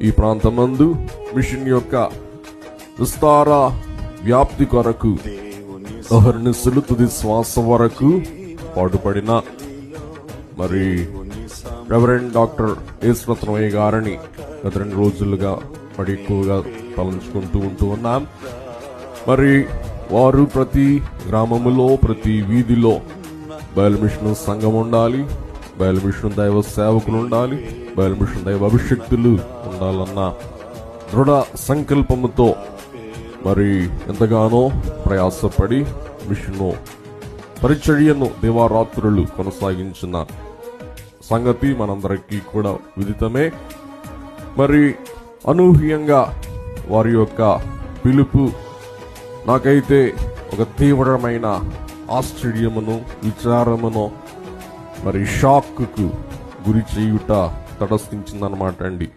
ఈ ప్రాంతమందు మిషన్ యొక్క విస్తార వ్యాప్తి కొరకు అహర్నిశలు తుది శ్వాస వరకు పాటుపడిన మరి రెవరెండ్ డాక్టర్ యేసురత్నమయ్య గారిని గత 2 రోజులుగా మరి ఎక్కువగా తలంచుకుంటూ ఉన్నాం. మరి వారు ప్రతి గ్రామములో, ప్రతి వీధిలో బయలు మిషన్ సంఘం ఉండాలి, బయలు మిషన్ దైవ సేవకులు ఉండాలి, బయలు మిషన్ దైవ అభిషక్తులు ఉండాలన్న దృఢ సంకల్పముతో మరి ఎంతగానో ప్రయాసపడి మిషను పరిచర్యను దివారాత్రులు కొనసాగించిన సంగతి మనందరికీ కూడా విదితమే. మరి అనూహ్యంగా వారి యొక్క పిలుపు నాకైతే ఒక తీవ్రమైన ఆశ్చర్యమును, విచారమును, మరి షాక్కు గురి చేయుట తటస్థించిందన్నమాట అండి.